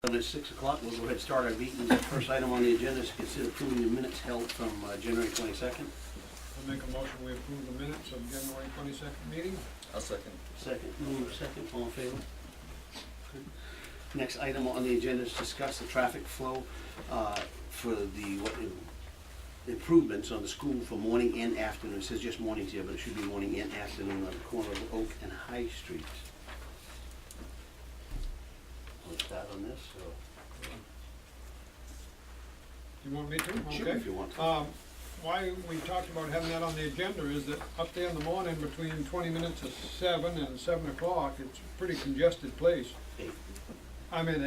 It's 6 o'clock. We'll go ahead and start our meeting. The first item on the agenda is to consider approving the minutes held from January 22nd. I'll make a motion, we approve the minutes of January 22nd meeting. I'll second. Second, second, all in favor? Next item on the agenda is discuss the traffic flow for the improvements on the school for morning and afternoon. It says just mornings here, but it should be morning and afternoon on the corner of Oak and High Street. Want to start on this? Or? You want me to? Sure, Okay. if you want to. Why we talked about having that on the agenda is that up there in the morning between 20 minutes of 7 and 7 o'clock, it's a pretty congested place. Hey. I mean,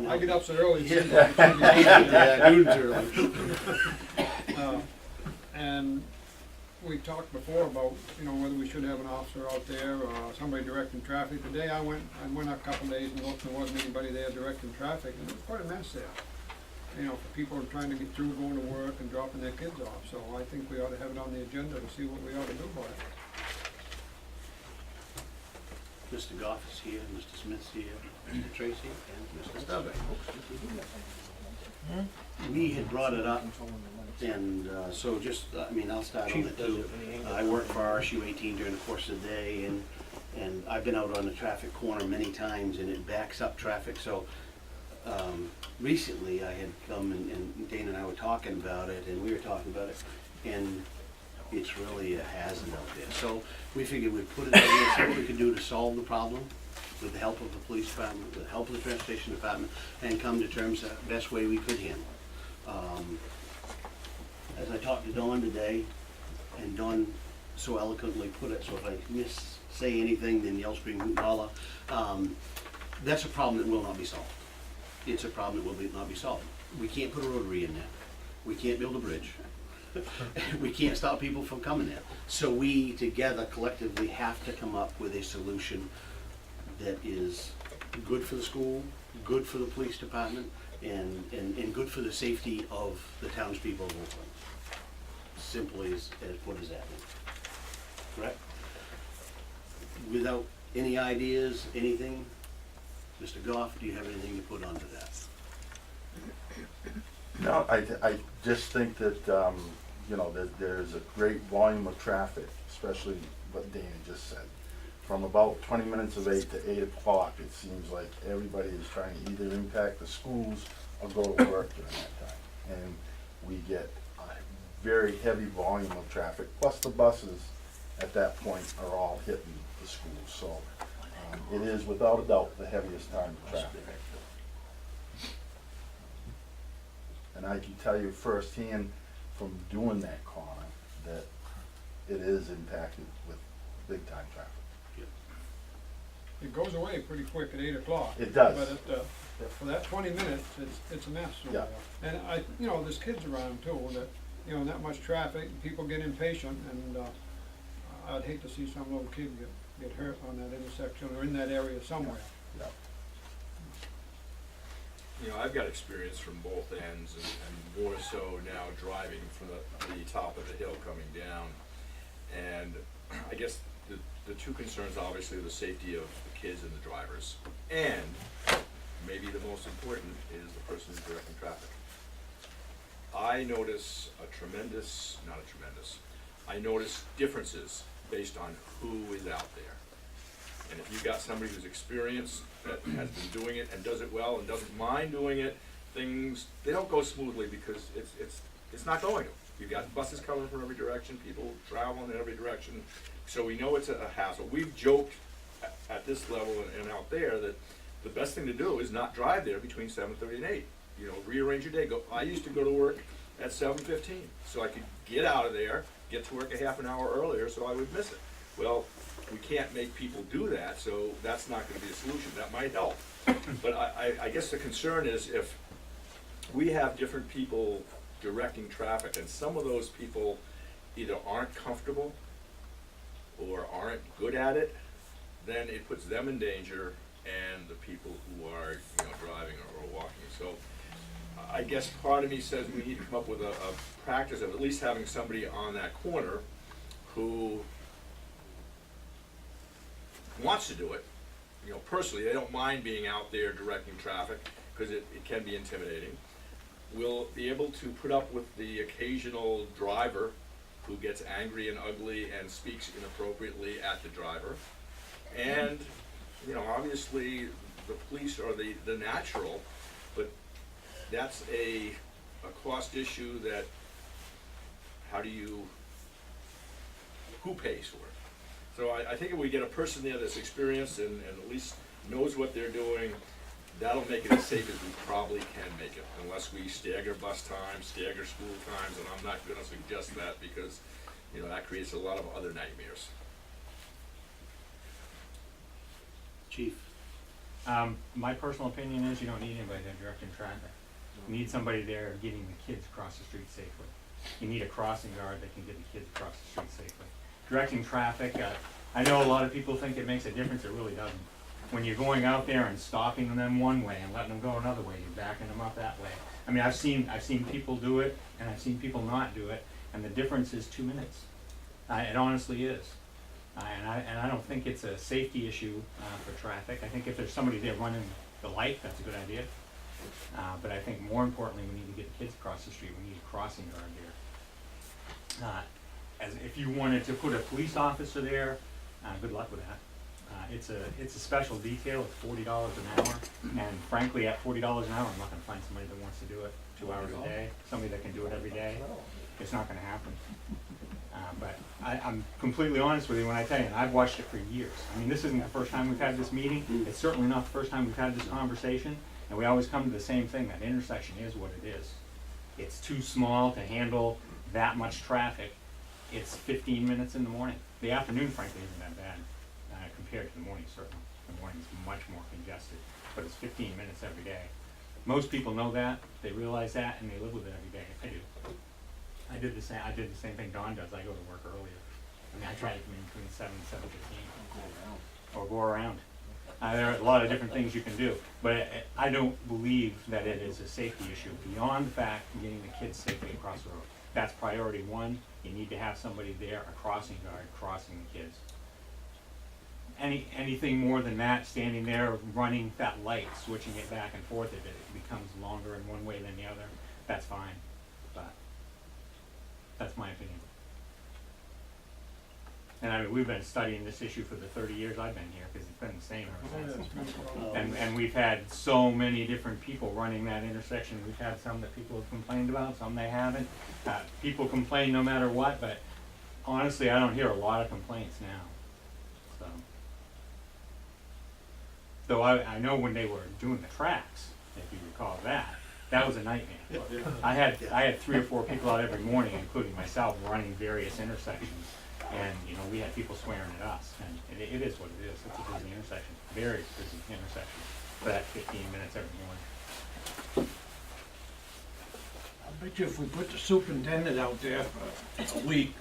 I get up so early. Yeah, noon's early. And we talked before about, whether we should have an officer out there or somebody directing traffic. Today I went a couple days and looked, and there wasn't anybody there directing traffic, and it was quite a mess there. For people trying to get through, going to work and dropping their kids off. So I think we ought to have it on the agenda to see what we ought to do about it. Mr. Goff is here, Mr. Smith's here, Mr. Tracy, and Mr. Stubbs. We had brought it up, and so just, I'll start on it too. I work for RSU 18 during the course of the day, and I've been out on the traffic corner many times, and it backs up traffic. So recently I had come, and Dana and I were talking about it, and we were talking about it, and it's really a hazard out there. So we figured we'd put it in there, see what we could do to solve the problem with the help of the police department, with the help of the transportation department, and come to terms the best way we could handle. As I talked to Dawn today, and Dawn so eloquently put it, so if I say anything, then yell, scream, hoot, and holler. That's a problem that will not be solved. It's a problem that will not be solved. We can't put a rotary in there. We can't build a bridge. We can't stop people from coming there. So we together collectively have to come up with a solution that is good for the school, good for the police department, and good for the safety of the townspeople of Oakland. Simply as put as that. Correct? Without any ideas, anything, Mr. Goff, do you have anything to put onto that? No, I just think that, that there's a great volume of traffic, especially what Dana just said. From about 20 minutes of 8 to 8 o'clock, it seems like everybody is trying to either impact the schools or go to work during that time. And we get a very heavy volume of traffic, plus the buses at that point are all hitting the schools. So it is without a doubt the heaviest time of traffic. And I can tell you firsthand from doing that corner that it is impacted with big time traffic. It goes away pretty quick at 8 o'clock. It does. But for that 20 minutes, it's a mess. Yeah. And there's kids around too, that, that much traffic, people get impatient, and I'd hate to see some little kid get hurt on that intersection or in that area somewhere. Yeah. I've got experience from both ends, and more so now driving from the top of the hill coming down. And I guess the two concerns, obviously, are the safety of the kids and the drivers. And maybe the most important is the person who's directing traffic. I notice I notice differences based on who is out there. And if you've got somebody who's experienced, that has been doing it and does it well and doesn't mind doing it, they don't go smoothly because it's not going to. You've got buses coming from every direction, people traveling in every direction, so we know it's a hassle. We've joked at this level and out there that the best thing to do is not drive there between 7:30 and 8. Rearrange your day. I used to go to work at 7:15, so I could get out of there, get to work a half an hour earlier, so I would miss it. Well, we can't make people do that, so that's not going to be a solution. That might help. But I guess the concern is if we have different people directing traffic and some of those people either aren't comfortable or aren't good at it, then it puts them in danger and the people who are driving or walking. So I guess part of me says we need to come up with a practice of at least having somebody on that corner who wants to do it you know, personally, they don't mind being out there directing traffic, because it can be intimidating. Will be able to put up with the occasional driver who gets angry and ugly and speaks inappropriately at the driver. And, you know, obviously, the police are the natural, but that's a cost issue that, who pays for it? So I think if we get a person there that's experienced and at least knows what they're doing, that'll make it as safe as we probably can make it, unless we stagger bus times, stagger school times, and I'm not gonna suggest that because, you know, that creates a lot of other nightmares. Chief? My personal opinion is you don't need anybody there directing traffic. You need somebody there getting the kids across the street safely. You need a crossing guard that can get the kids across the street safely. Directing traffic, I know a lot of people think it makes a difference, it really doesn't. When you're going out there and stopping them one way and letting them go another way, you're backing them up that way. I mean, I've seen people do it, and I've seen people not do it, and the difference is 2 minutes. It honestly is. And I don't think it's a safety issue for traffic. I think if there's somebody there running the light, that's a good idea. But I think more importantly, we need to get the kids across the street. We need a crossing guard there. As if you wanted to put a police officer there, good luck with that. It's a special detail. It's $40 an hour, and frankly, at $40 an hour, I'm not going to find somebody that wants to do it 2 hours a day. Somebody that can do it every day. It's not going to happen. But I'm completely honest with you when I tell you, and I've watched it for years. I mean, this isn't the first time we've had this meeting. It's certainly not the first time we've had this conversation. And we always come to the same thing, that intersection is what it is. It's too small to handle that much traffic. It's 15 minutes in the morning. The afternoon, frankly, isn't that bad compared to the morning, certainly. The morning's much more congested, but it's 15 minutes every day. Most people know that, they realize that, and they live with it every day. I do. I did the same thing Dawn does. I go to work earlier. I mean, I try to come in between 7 and 7:15. Or go around. There are a lot of different things you can do, but I don't believe that it is a safety issue beyond the fact of getting the kids safely across the road. That's priority one. You need to have somebody there, a crossing guard, crossing the kids. Anything more than that, standing there running that light, switching it back and forth, if it becomes longer in one way than the other, that's fine. But that's my opinion. And I mean, we've been studying this issue for the 30 years I've been here, because it's been the same ever since. And we've had so many different people running that intersection. We've had some that people have complained about, some they haven't. People complain no matter what, but honestly, I don't hear a lot of complaints now. So I know when they were doing the tracks, if you recall that was a nightmare. I had 3 or 4 people out every morning, including myself, running various intersections. And, you know, we had people swearing at us, and it is what it is. It's a busy intersection, very busy intersection for that 15 minutes every morning. I bet you if we put the superintendent out there for a week,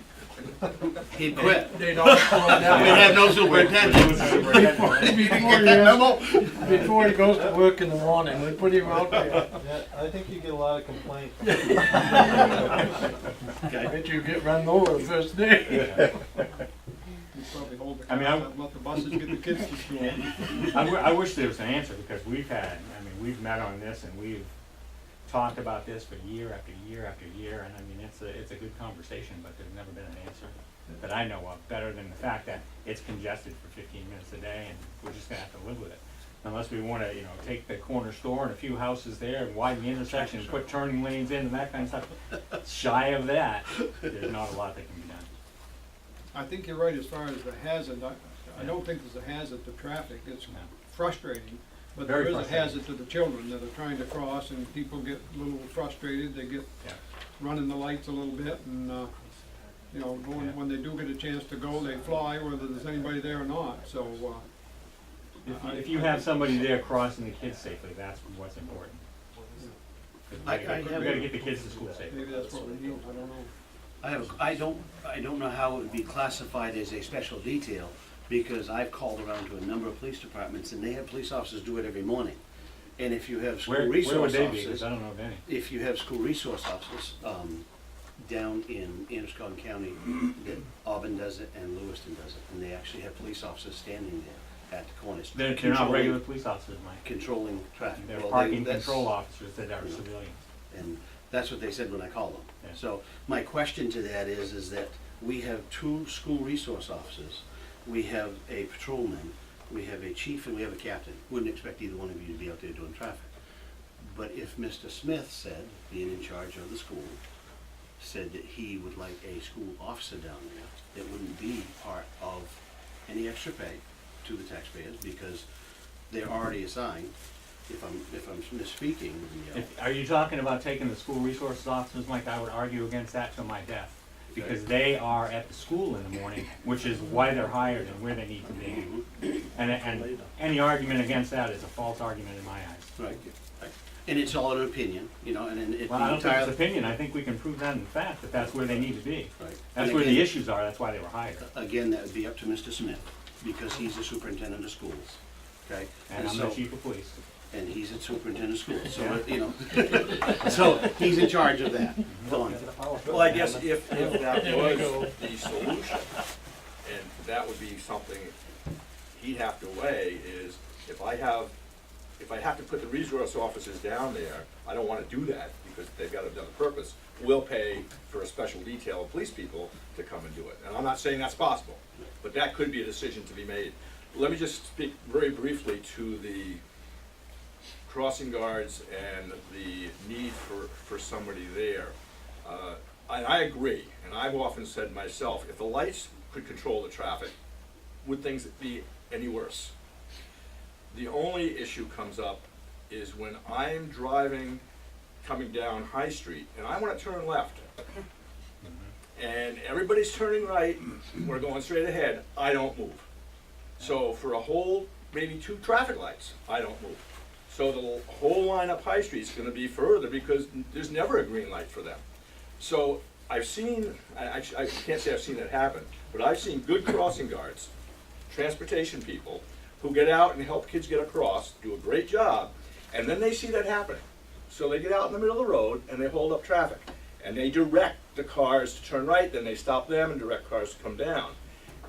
He'd quit. they'd all slow We'd down. have no superintendent. Before he goes to work in the morning, we put him out there. Yeah, I think you get a lot of complaints. I bet you get run over the first day. You probably hold the I mean, car and let the buses get the kids to school. I wish there was an answer, because we've met on this, and we've talked about this for year after year after year, and I mean, it's a good conversation, but there's never been an answer that I know of, better than the fact that it's congested for 15 minutes a day, and we're just gonna have to live with it. Unless we wanna, you know, take the corner store and a few houses there and widen the intersection and put turning lanes in and that kind of stuff. Shy of that, there's not a lot that can be done. I think you're right as far as the hazard. I don't think there's a hazard to traffic. It's frustrating, but there Very is a frustrating. hazard to the children that are trying to cross, and people get a little frustrated. They get Yeah. running the lights a little bit, and you know, when they do get a chance to go, they fly, whether there's anybody there or not. So If you have somebody there crossing the kids safely, that's what's important. We gotta get the kids to school safely. maybe that's what we need. I don't know. I don't know how it would be classified as a special detail, because I've called around to a number of police departments, and they have police officers do it every morning. And if you have school Where would resource they be? officers, Because I don't know of any. if you have school resource officers, down in Androscoggin County, that Auburn does it and Lewiston does it, and they actually have police officers standing there. at the corners. They're not controlling- regular police officers, Mike. Controlling traffic. They're Well, they- parking that's- control officers that are you know. civilians. And that's what they said when I called them. Yeah. So my question to that is that we have 2 school resource officers, we have a patrolman, we have a chief, and we have a captain. Wouldn't expect either one of you to be out there doing traffic. But if Mr. Smith said, being in charge of the school, said that he would like a school officer down there, it wouldn't be part of any extra pay to the taxpayers because they're already assigned. If I'm misspeaking, you know, Are you talking about taking the school resources officers, Mike? I would argue against that till my death. Because they are at the school in the morning, which is why they're hired and where they need to be. And any argument against that is a false argument in my eyes. right, right. And it's all an opinion, you know, and it's Well, I don't think it's entirely. opinion. I think we can prove that in fact, that that's where they need to be. Right. That's And where the again- issues are. That's why they were hired. Again, that would be up to Mr. Smith, because he's the superintendent of schools, okay? And I'm the chief of police. And he's the superintendent of schools, so, Yeah. you know, so he's in charge of that. Go on. Well, I guess if that was the solution, and that would be something he'd have to weigh, is if I have to put the resource officers down there, I don't wanna do that, because they've got another purpose. We'll pay for a special detail of police people to come and do it, and I'm not saying that's possible, but that could be a decision to be made. Let me just speak very briefly to the crossing guards and the need for somebody there. And I agree, and I've often said myself, if the lights could control the traffic, would things be any worse? The only issue comes up is when I'm driving, coming down High Street, and I wanna turn left. And everybody's turning right, we're going straight ahead, I don't move. So for a whole, maybe 2 traffic lights, I don't move. So the whole line up High Street's gonna be further because there's never a green light for them. So I've seen, I can't say I've seen that happen, but I've seen good crossing guards, transportation people, who get out and help kids get across, do a great job, and then they see that happening. So they get out in the middle of the road and they hold up traffic. And they direct the cars to turn right, then they stop them and direct cars to come down.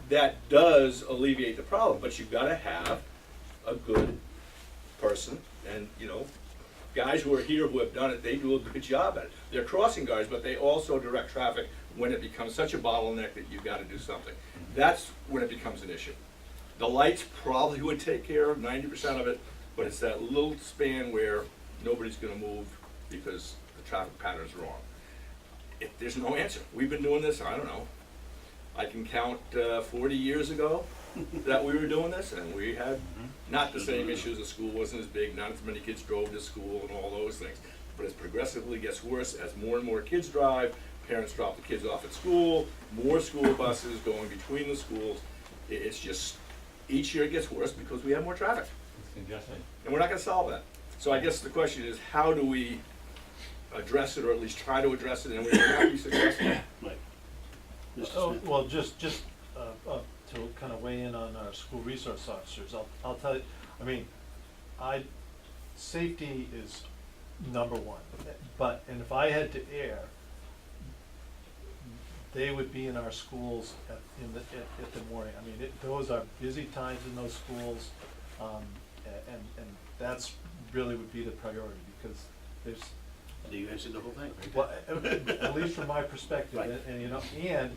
That does alleviate the problem, but you've gotta have a good person, and, you know, guys who are here who have done it, they do a good job at it. They're crossing guards, but they also direct traffic when it becomes such a bottleneck that you've gotta do something. That's when it becomes an issue. The lights probably would take care of 90% of it, but it's that little span where nobody's gonna move because the traffic pattern's wrong. If there's no answer, we've been doing this, I don't know, I can count 40 years ago that we were doing this, and we had not the same issues. The school wasn't as big, not as many kids drove to school and all those things. But it progressively gets worse as more and more kids drive, parents drop the kids off at school, more school buses going between the schools. It's just, each year it gets worse because we have more traffic, It's congested. and we're not gonna solve that. So I guess the question is, how do we address it, or at least try to address it, and we may not be successful? Right. Mr. Oh, Smith? well, just to kind of weigh in on our school resource officers, I'll tell you, I mean, safety is number one, but, and if I had to err, they would be in our schools at the morning. I mean, those are busy times in those schools, and that's really would be the priority, because there's, You answered the whole thing, right? well, at least from my perspective, Right. and you know, and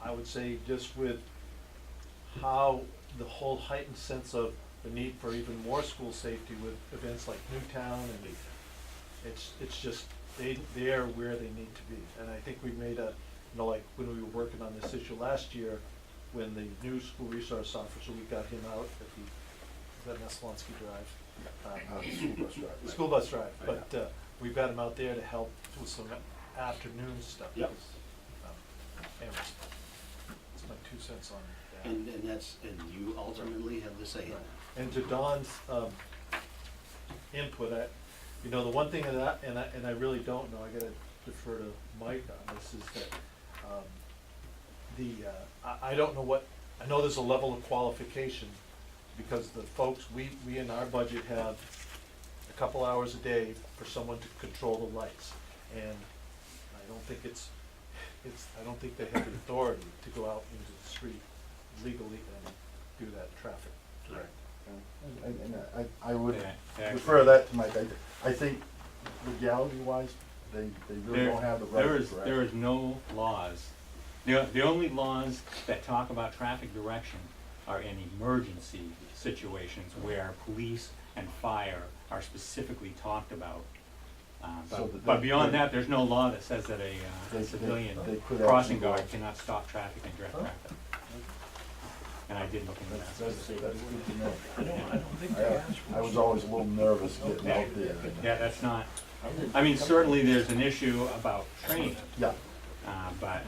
I would say just with how the whole heightened sense of the need for even more school safety with events like Newtown, and it's just, they're where they need to be. And I think we made a, you know, like when we were working on this issue last year, when the new school resource officer, we got him out at the, is that Maslonsky Drive? School bus driver. School bus drive, Right. but we've got him out there to help with some afternoon stuff. Yep. because, anyways, that's my 2 cents on that. And you ultimately have the say in Right. that. And to Don's input, you know, the one thing that, and I really don't know, I gotta defer to Mike on this, is that I don't know what, I know there's a level of qualification, because the folks, we in our budget have a couple hours a day for someone to control the lights, and I don't think I don't think they have the authority to go out into the street legally and do that traffic And I would Yeah, refer that to Mike. I think legality wise, they really There- don't have the right There to is, correct. there is no laws. The only laws that talk about traffic direction are in emergency situations where police and fire are specifically talked about. So that But they- beyond they- that, there's no law that says that a They civilian could crossing actually go- guard cannot stop traffic and direct traffic. And I did look into That's, that. that's good to know. I don't think they asked. I was always a little nervous getting out there. Yeah, that's not, I mean, certainly there's an issue about training, Yeah, but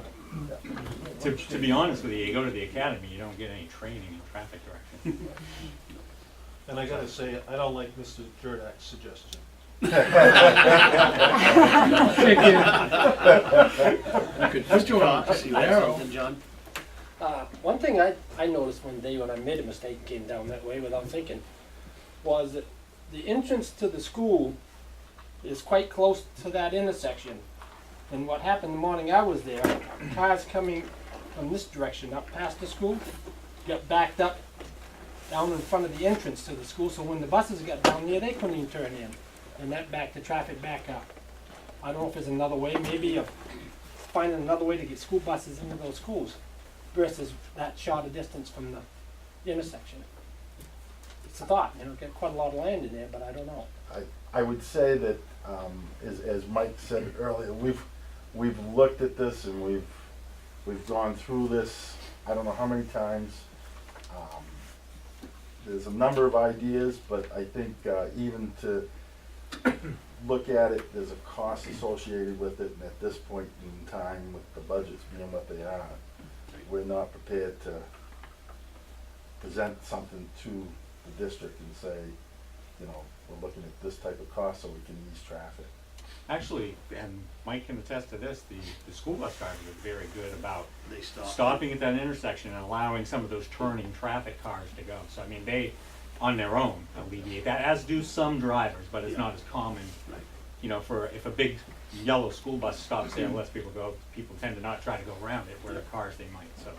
to be honest with you go to the academy, you don't get any training in traffic direction. And I gotta say, I don't like Mr. Jurdak's suggestion. John, see what something, John? One thing I noticed one day when I made a mistake and came down that way without thinking, was that the entrance to the school is quite close to that intersection. And what happened the morning I was there, cars coming from this direction up past the school, got backed up down in front of the entrance to the school, so when the buses got down there, they couldn't even turn in. And that backed the traffic back up. I don't know if there's another way, maybe of finding another way to get school buses into those schools versus that shorter distance from the intersection. It's a thought, get quite a lot of land in there, but I don't know. I would say that, as Mike said earlier, we've looked at this and we've gone through this, I don't know how many times. There's a number of ideas, but I think, even to look at it, there's a cost associated with it, and at this point in time, with the budgets being what they are, we're not prepared to present something to the district and say, we're looking at this type of cost so we can ease traffic. Actually, and Mike can attest to this, the school bus drivers are very good about They stop. stopping at that intersection and allowing some of those turning traffic cars to go. So I mean, they, on their own, alleviate that, as do some drivers, but it's Yeah. not as common. Right. If a big yellow school bus stops there and lets people go, people tend to not try to go around it, where the cars they might, so.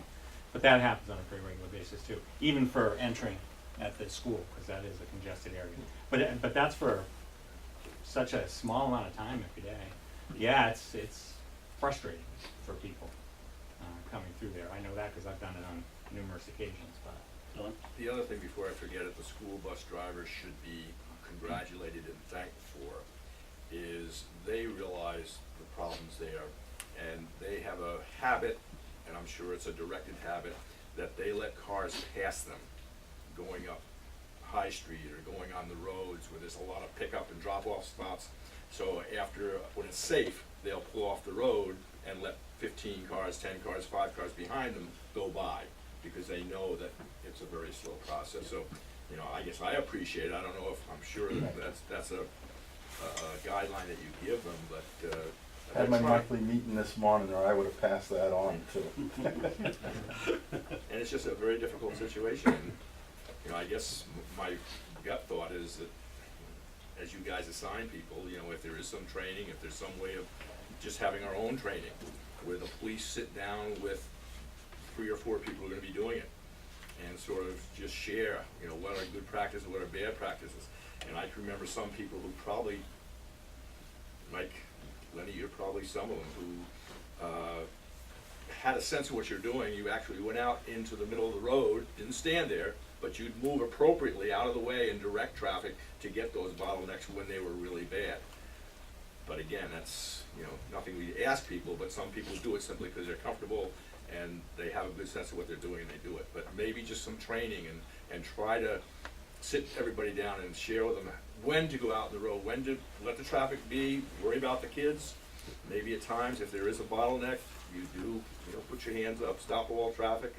But that happens on a pretty regular basis too, even for entering at the school, because that is a congested area. But that's for such a small amount of time every day. Yeah, it's frustrating for people coming through there. I know that because I've done it on numerous occasions, but. Don? The other thing before I forget it, the school bus drivers should be congratulated and thanked for is they realize the problems there, and they have a habit, and I'm sure it's a directed habit, that they let cars pass them going up High Street or going on the roads where there's a lot of pickup and drop-off spots. So when it's safe, they'll pull off the road and let 15 cars, 10 cars, 5 cars behind them go by, because they know that it's a very slow process. So, I guess I appreciate it. I don't know if, I'm sure that's a guideline that you give them, but, Had my try. monthly meeting this morning, or I would have passed that on too. And it's just a very difficult situation. And, I guess my gut thought is that as you guys assign people, if there is some training, if there's some way of just having our own training, where the police sit down with 3 or 4 people who are gonna be doing it, and sort of just share, what are good practices, what are bad practices. And I can remember some people who probably, like Lenny, you're probably some of them, who had a sense of what you're doing. You actually went out into the middle of the road, didn't stand there, but you'd move appropriately out of the way and direct traffic to get those bottlenecks when they were really bad. But again, that's, nothing we ask people, but some people do it simply because they're comfortable and they have a good sense of what they're doing and they do it. But maybe just some training and try to sit everybody down and share with them when to go out on the road, when to let the traffic be, worry about the kids. Maybe at times, if there is a bottleneck, you do, put your hands up, stop all traffic.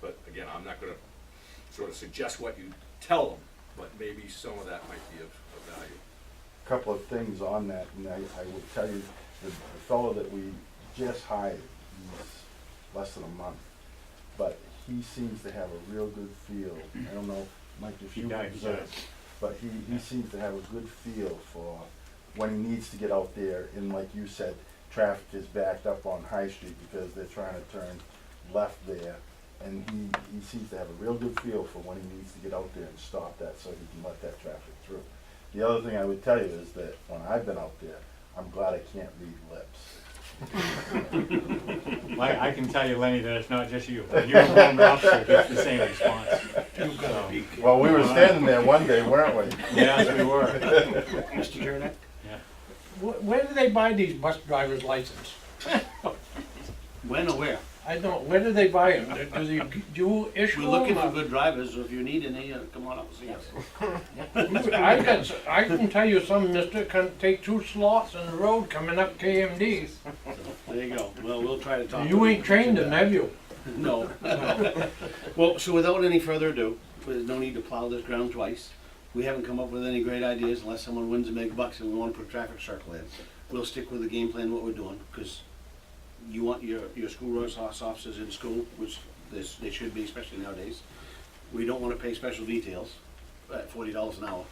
But again, I'm not gonna sort of suggest what you tell them, but maybe some of that might be of value. Couple of things on that, and I would tell you, the fellow that we just hired, he's less than a month, but he seems to have a real good feel. I don't know, Mike, if He you does, observed, but he seems to have a good feel for when he needs to get out there, and like you said, traffic is backed up on High Street because they're trying to turn left there, And he seems to have a real good feel for when he needs to get out there and stop that so he can let that traffic through. The other thing I would tell you is that when I've been out there, I'm glad I can't read lips. I can tell you, Lenny, that it's not just you. When you're a home officer, it's the same response. So, Well, we were standing there one day, weren't we? yes, we were. Mr. Jernick? Yeah. Where do they buy these bus driver's license? When or where? I don't, where do they buy them? Do you issue We're them? looking for good drivers, so if you need any, come on up and see us. I can tell you some mister can take 2 slots on the road coming up KMDs. There you go. Well, we'll try to talk. You ain't trained them, have you? No. Well, so without any further ado, there's no need to plow this ground twice. We haven't come up with any great ideas unless someone wins a big bucks and we want to put a traffic circle in. We'll stick with the game plan, what we're doing, because you want your school resource officers in school, which they should be, especially nowadays. We don't want to pay special details at $40 an hour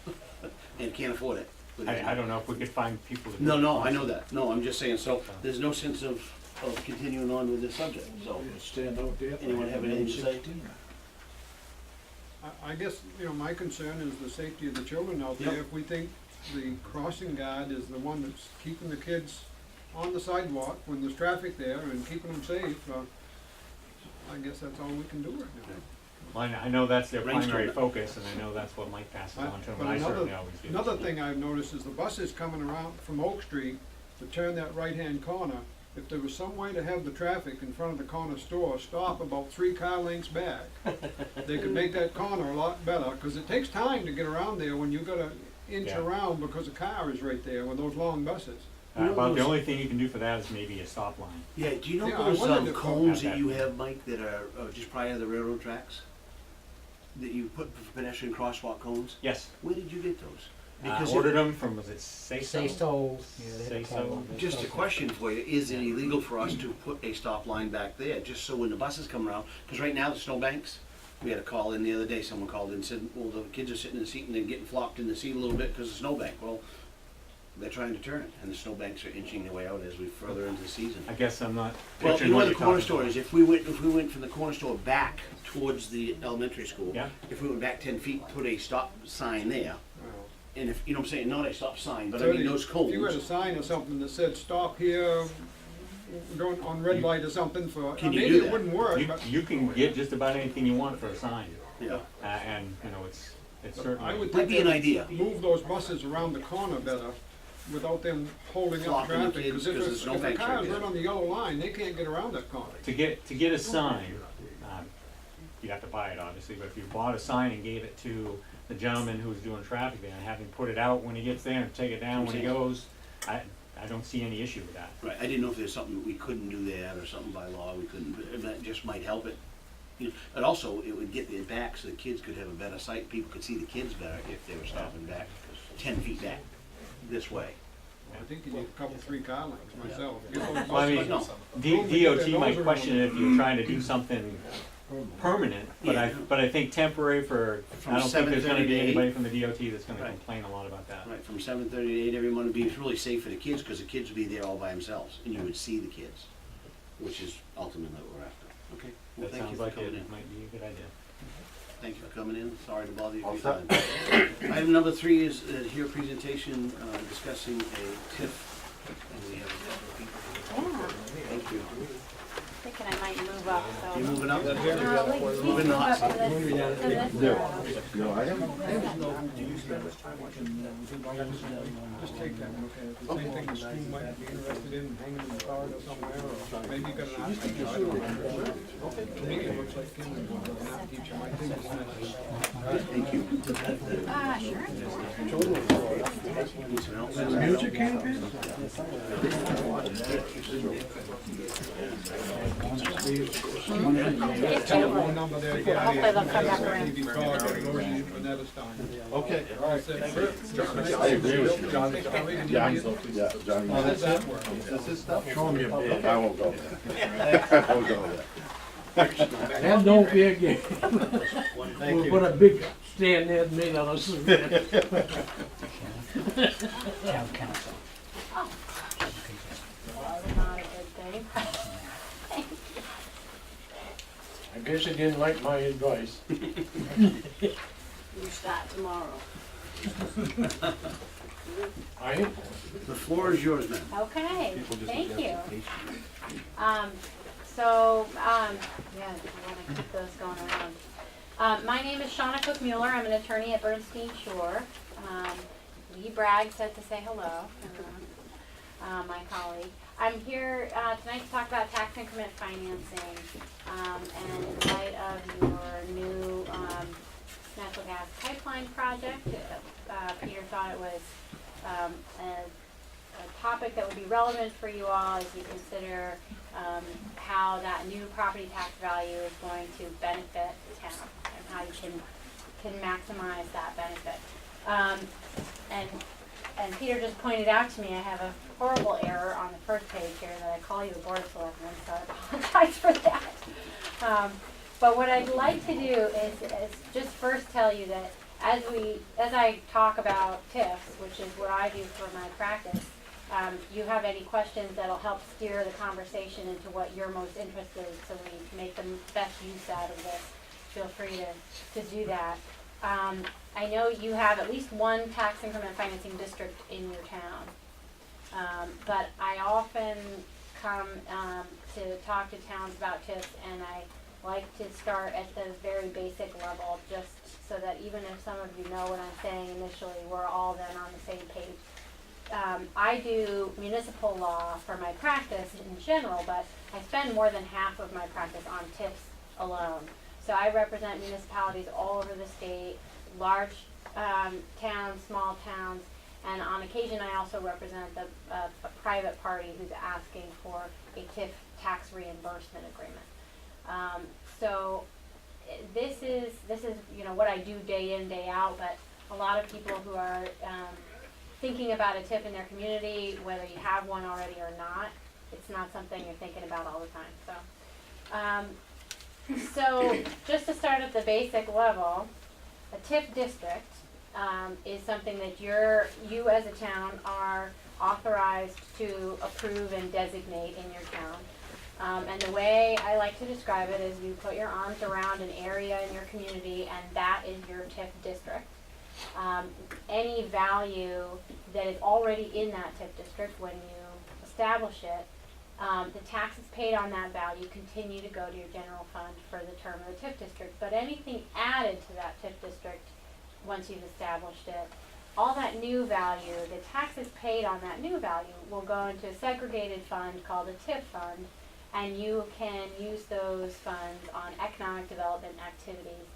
and can't afford it. I don't know if we could find people to do it. No, I know that. No, I'm just saying, so there's no sense of continuing on with this subject, so. Stand out there. Anyone have anything to say? I guess, my concern is the safety of the children out there. Yep. If we think the crossing guard is the one that's keeping the kids on the sidewalk when there's traffic there and keeping them safe, I guess that's all we can do right now. Well, I know that's their Brainstorm primary it. focus, and I know that's what Mike passes on to them, and I certainly always do. Another thing I've noticed is the buses coming around from Oak Street to turn that right-hand corner. If there was some way to have the traffic in front of the corner store stop about 3 car lengths back, they could make that corner a lot better, because it takes time to get around there when you gotta inch Yeah. around because a car is right there with those long buses. About the only thing you can do for that is maybe a stop line. Yeah, do you know Yeah, I those wondered if- cones Have that that. you have, Mike, that are just prior to the railroad tracks? That you put for pedestrian crosswalk cones? Yes, Where did you get those? I Because ordered them from, was it Say Say So? so. Say So. just a question for you, is it illegal for us to put a stop line back there, just so when the buses come around? Because right now, the snowbanks, we had a call in the other day, someone called in and said, well, the kids are sitting in the seat and they're getting flopped in the seat a little bit because of the snowbank. Well, they're trying to turn, and the snowbanks are inching their way out as we further into the season. I guess I'm not Well, you picturing know what where the you're corner talking store about. is, if we went from the corner store back towards the elementary school, Yeah. if we went back 10 feet, put a stop sign there, and if, you know what I'm saying, not a stop sign, but I mean those If you had a cones. sign or something that said, stop here, going on red light or something for, Can you maybe do it that? wouldn't work, but. You can get just about anything you want for a sign, Yeah, and, it's I certainly, would might think be an they idea. would move those buses around the corner better without them holding up Blocking the traffic. kids Because 'cause if there's no a banks right car's there. right on the yellow line, they can't get around that corner. to get a sign, you'd have to buy it obviously, but if you bought a sign and gave it to the gentleman who's doing traffic there, and have him put it out when he gets there and take it down when he goes, I don't see any issue with that. Right, I didn't know if there's something we couldn't do that, or something by law we couldn't, and that just might help it. You know, and also, it would get it back so the kids could have a better sight, people could see the kids better if they were stopping back 10 feet back this way. I think you need a couple, 3 car lengths myself. Get those Well, I buses- mean, No, DOT might question it if you're trying to do something permanent, but Yeah. but I think temporary From I don't think there's gonna 7:30 to be 8. anybody from the DOT that's gonna Right. complain a lot about that. Right, from 7:30 to 8, everyone would be really safe for the kids, because the kids would be there all by themselves, and you would see the kids, which is ultimately what we're after. Okay, well, That thank you sounds for like coming in. it might be a good idea. Thank you for coming in, sorry to bother you. All for your set. time. Item number 3 is here presentation discussing a TIF, and we have a couple of people. Thank you. Thinking I might move up, so. You moving up? Please Move in the hot seat. to this No, I haven't. Just take that and look at it. The same thing the school might be interested in, hanging in the car or somewhere, or maybe you got an art teacher. I don't know. To me, it looks like Kim is an art teacher. I think it's nice. Thank you. sure. Need some help? Music campaign? It's Telephone over. number there, Gary. Hopefully they'll come back around. Maybe call or go to Vanetta Stein. Okay. I said, I agree with you. John, Yeah, yeah, Johnny. how does that work? This is stuff? Show 'em your bid. I won't go there. I won't go there. That don't be a game. Thank We'll you. put a big stand there made out of cement. Town council. Not a good thing. Guess he didn't like my advice. You start tomorrow. I, The floor is yours, ma'am. Okay, thank you. Yeah, I wanna keep those going around. My name is Shauna Cook Mueller, I'm an attorney at Bernstein Shore. Lee Bragg said to say hello, my colleague. I'm here tonight to talk about tax increment financing, and in light of your new natural gas pipeline project, Peter thought it was a topic that would be relevant for you all as you consider how that new property tax value is going to benefit the town and how you can maximize that benefit. And Peter just pointed out to me I have a horrible error on the first page here that I call you a board of selectmen, so I apologize for that. But what I'd like to do is just first tell you that as I talk about TIFs, which is what I do for my practice, you have any questions that'll help steer the conversation into what you're most interested in, so we can make the best use out of this. Feel free to do that. I know you have at least one tax increment financing district in your town, but I often come to talk to towns about TIFs, and I like to start at the very basic level, just so that even if some of you know what I'm saying initially, we're all then on the same page. I do municipal law for my practice in general, but I spend more than half of my practice on TIFs alone. So I represent municipalities all over the state, large towns, small towns, and on occasion I also represent a private party who's asking for a TIF tax reimbursement agreement. So this is what I do day in, day out, but a lot of people who are thinking about a TIF in their community, whether you have one already or not, it's not something you're thinking about all the time. So just to start at the basic level, a TIF district is something that you as a town are authorized to approve and designate in your town. And the way I like to describe it is you put your arms around an area in your community, and that is your TIF district. Any value that is already in that TIF district when you establish it, the taxes paid on that value continue to go to your general fund for the term of the TIF district. But anything added to that TIF district, once you've established it, all that new value, the taxes paid on that new value will go into a segregated fund called a TIF fund, and you can use those funds on economic development activities.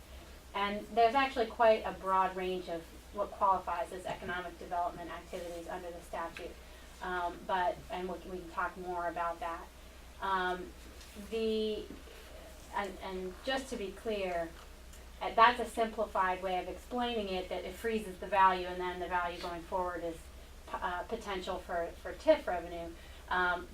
And there's actually quite a broad range of what qualifies as economic development activities under the statute. And we can talk more about that. And just to be clear, that's a simplified way of explaining it, that it freezes the value, and then the value going forward is potential for TIF revenue.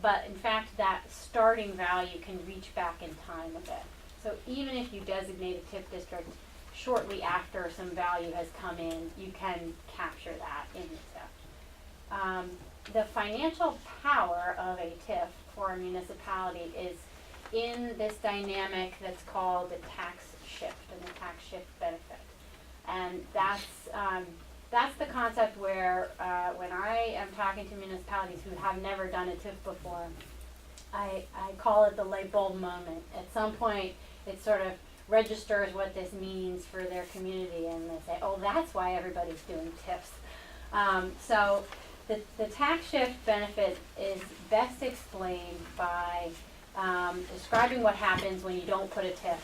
But in fact, that starting value can reach back in time a bit. So even if you designate a TIF district shortly after some value has come in, you can capture that in the TIF. The financial power of a TIF for a municipality is in this dynamic that's called the tax shift and the tax shift benefit. And that's the concept where when I am talking to municipalities who have never done a TIF before, I call it the light bulb moment. At some point, it sort of registers what this means for their community, and they say, oh, that's why everybody's doing TIFs. So the tax shift benefit is best explained by describing what happens when you don't put a TIF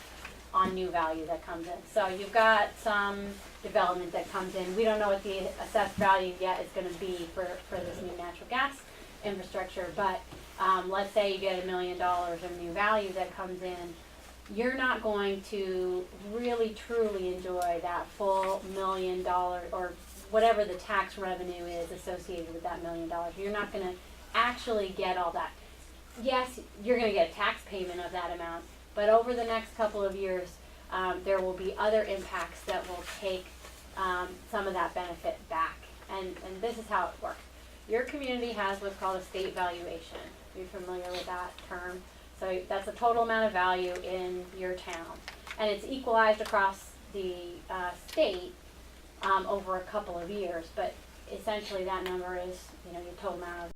on new value that comes in. So you've got some development that comes in. We don't know what the assessed value yet is going to be for this new natural gas infrastructure, but let's say you get $1 million of new value that comes in. You're not going to really truly enjoy that full $1 million or whatever the tax revenue is associated with that $1 million. You're not going to actually get all that. Yes, you're going to get a tax payment of that amount, but over the next couple of years, there will be other impacts that will take some of that benefit back. And this is how it works. Your community has what's called a state valuation. You're familiar with that term. So that's the total amount of value in your town. And it's equalized across the state over a couple of years, but essentially that number is, your total amount of